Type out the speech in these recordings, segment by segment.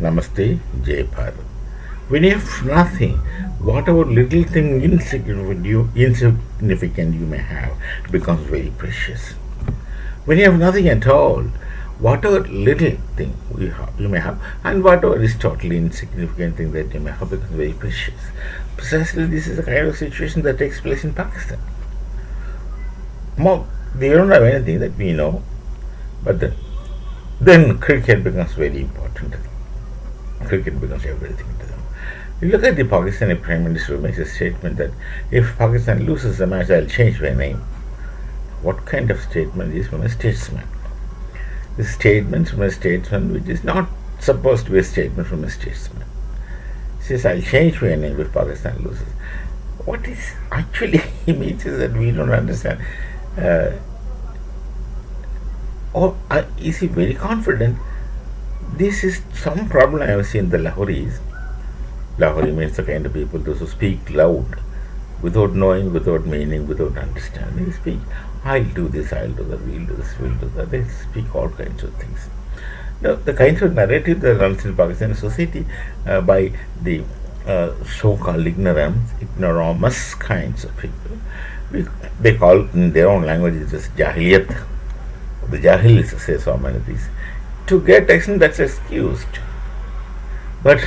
Namaste, Jai Bharat. When you have nothing, whatever little thing insignificant you may have becomes very precious. When you have nothing at all, whatever little thing you may have, and whatever is totally insignificant thing that you may have becomes very precious. Precisely, this is the kind of situation that takes place in Pakistan. They don't have anything that we know, but then cricket becomes very important to them. Cricket becomes everything to them. You look at the Pakistani Prime Minister who makes a statement that if Pakistan loses the match, I'll change my name. What kind of statement is from a statesman? The statement from a statesman which is not supposed to be a statement from a statesman. He says, I'll change my name if Pakistan loses. What is actually he means is that we don't understand. Or is he very confident? This is some problem I have seen the Lahoris. Lahori means the kind of people those who speak loud, without knowing, without meaning, without understanding. They speak, I'll do this, I'll do that, we'll do this, we'll do that. They speak all kinds of things. Now, the kind of narrative that runs in Pakistani society by the so-called ignoramus kinds of people, they call in their own language it is jahiliyat. The jahil is to say so many things. To get action, that's excused. But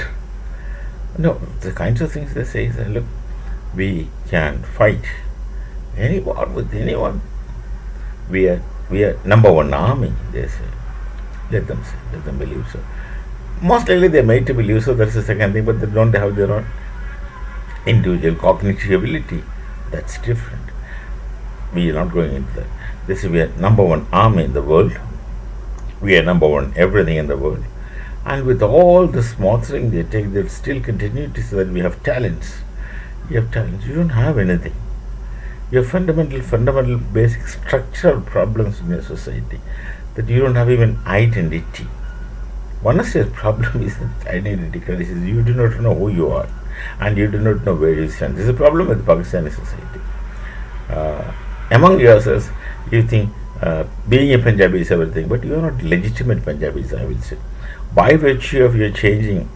no, the kinds of things they say is that look, we can fight any war with anyone. We are number one army, they say. Let them say, let them believe so. Most likely they are made to believe so, that's the second thing, but they don't have their own individual cognitive ability. That's different. We are not going into that. They say we are number one army in the world. We are number one everything in the world. And with all the smothering they take, they still continue to say that we have talents. You have talents. You don't have anything. You have fundamental, basic structural problems in your society that you don't have even identity. One of your problem is that identity crisis. You do not know who you are, and you do not know where you stand. This is a problem with Pakistani society. Among yourselves, you think being a Punjabi is everything, but you are not legitimate Punjabis, I will say. By virtue of your changing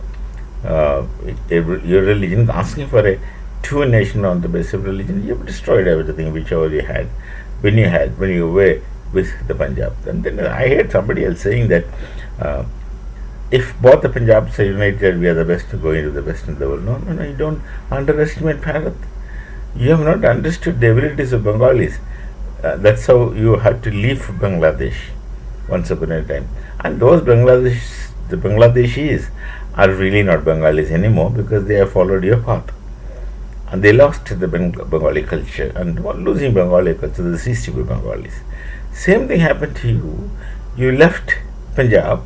your religion, asking for a true nation on the basis of religion, you have destroyed everything whichever you had when you were with the Punjab. And then I heard somebody else saying that if both the Punjabs are united, we are the best to go into the best in the world. No, you don't underestimate Bharat. You have not understood the abilities of Bengalis. That's how you had to leave Bangladesh once upon a time. And those the Bangladeshis are really not Bengalis anymore because they have followed your path. And they lost the Bengali culture. And losing Bengali culture, they ceased to be Bengalis. Same thing happened to you. You left Punjab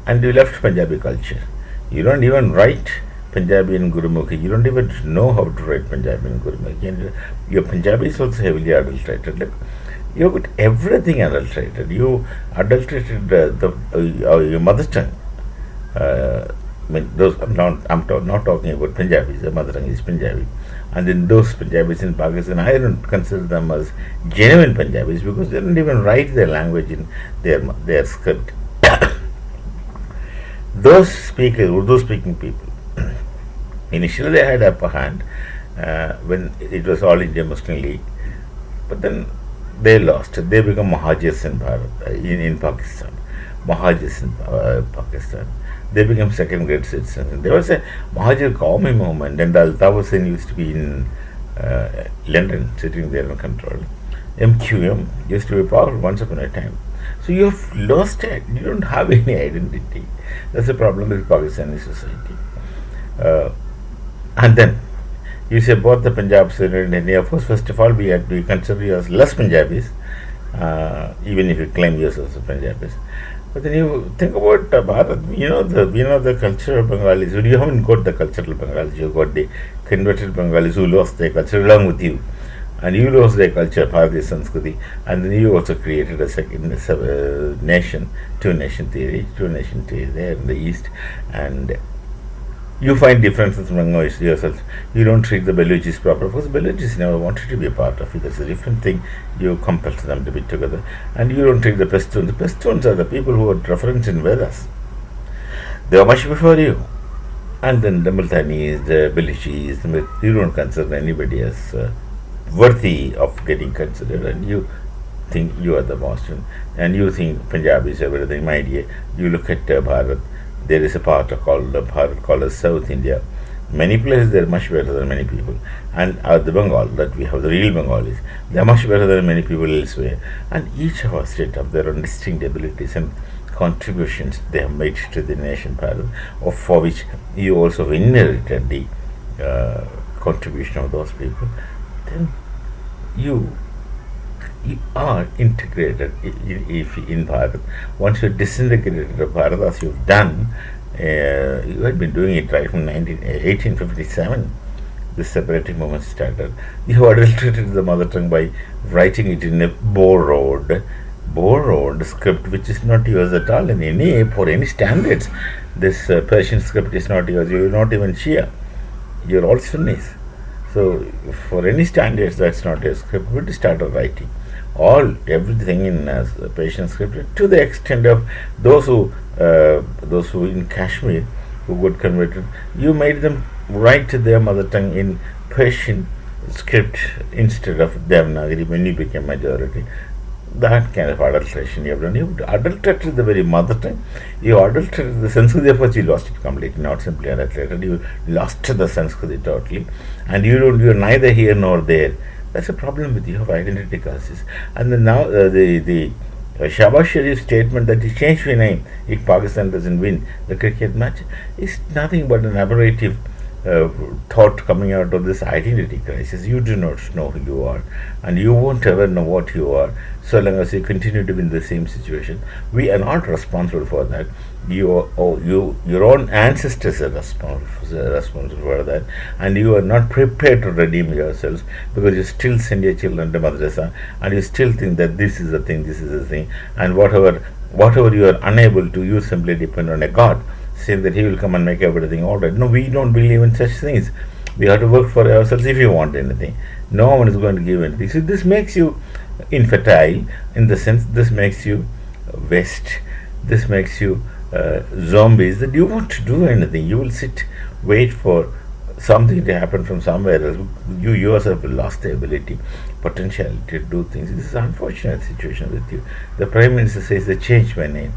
and you left Punjabi culture. You don't even write Punjabi and Gurumukhi. You don't even know how to write Punjabi and Gurumukhi. And your Punjabi is also heavily adulterated. Like, you got everything adulterated. You adulterated your mother tongue. I'm not talking about Punjabis. The mother tongue is Punjabi. And then those Punjabis in Pakistan, I don't consider them as genuine Punjabis because they don't even write their language in their script. Those Urdu speaking people, initially they had upper hand when it was all India Muslim League, but then they lost. They become Mahajirs in Pakistan. Mahajirs in Pakistan. They became second grade citizens. There was a Mahajir Qawmi movement, and Altaf Hussain used to be in London, sitting there in control. MQM used to be powerful once upon a time. So you have lost it. You don't have any identity. That's the problem with Pakistani society. And then you say both the Punjabs and India. First of all, we consider you as less Punjabis, even if you claim yourselves as Punjabis. But then you think about Bharat. You know the culture of Bengalis. You haven't got the cultural Bengalis. You got the converted Bengalis who lost their culture along with you, and you lost their culture, Bharatiya Sanskriti, and then you also created a second nation, two-nation theory there in the East, and you find differences among yourselves. You don't treat the Baluchis proper because Baluchis never wanted to be a part of it. That's a different thing. You compel them to be together. And you don't treat the Pashtuns. The Pashtuns are the people who are referenced in Vedas. They were much before you. And then the Multanis, the Belichis, you don't consider anybody as worthy of getting considered, and you think you are the most, and you think Punjab is everything. My dear, you look at Bharat. There is a part called Bharat called as South India. Many places they are much better than many people, and the Bengal that we have, the real Bengalis, they are much better than many people elsewhere. And each of us state have their own distinct abilities and contributions they have made to the nation, Bharat, of for which you also inherited the contribution of those people. Then you are integrated if in Bharat. Once you disintegrated Bharat as you've done, you had been doing it right from 1857. The separating movement started. You adulterated the mother tongue by writing it in a borrowed script, which is not yours at all in any for any standards. This Persian script is not yours. You're not even Shia. You're all Sunnis. So for any standards, that's not your script. But you started writing everything in Persian script to the extent of those who in Kashmir who got converted. You made them write their mother tongue in Persian script instead of Devanagari when you became majority. That kind of adulteration you have done. You adulterated the very mother tongue. You adulterated the Sanskrit. Therefore, you lost it completely. Not simply adulterated. You lost the Sanskrit totally, and you're neither here nor there. That's a problem with you of identity crisis. And then now the Shahbaz Sharif's statement that he changed his name if Pakistan doesn't win the cricket match is nothing but an aberrative thought coming out of this identity crisis. You do not know who you are, and you won't ever know what you are so long as you continue to be in the same situation. We are not responsible for that. Your own ancestors are responsible for that, and you are not prepared to redeem yourselves because you still send your children to madrasa, and you still think that this is the thing, and whatever you are unable to, you simply depend on a God, saying that he will come and make everything all right. No, we don't believe in such things. We have to work for ourselves if you want anything. No one is going to give anything. So this makes you infertile in the sense this makes you waste. This makes you zombies that you won't do anything. You will sit, wait for something to happen from somewhere else. You yourself will lost the ability, potentiality to do things. This is an unfortunate situation with you. The Prime Minister says they change my name.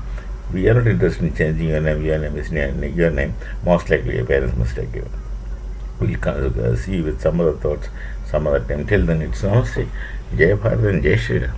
We are not interested in changing your name. Your name is your name. Most likely your parents must take you. We'll see with some other thoughts some other time. Till then, it's Namaste. Jai Bharat and Jai Shri Ram.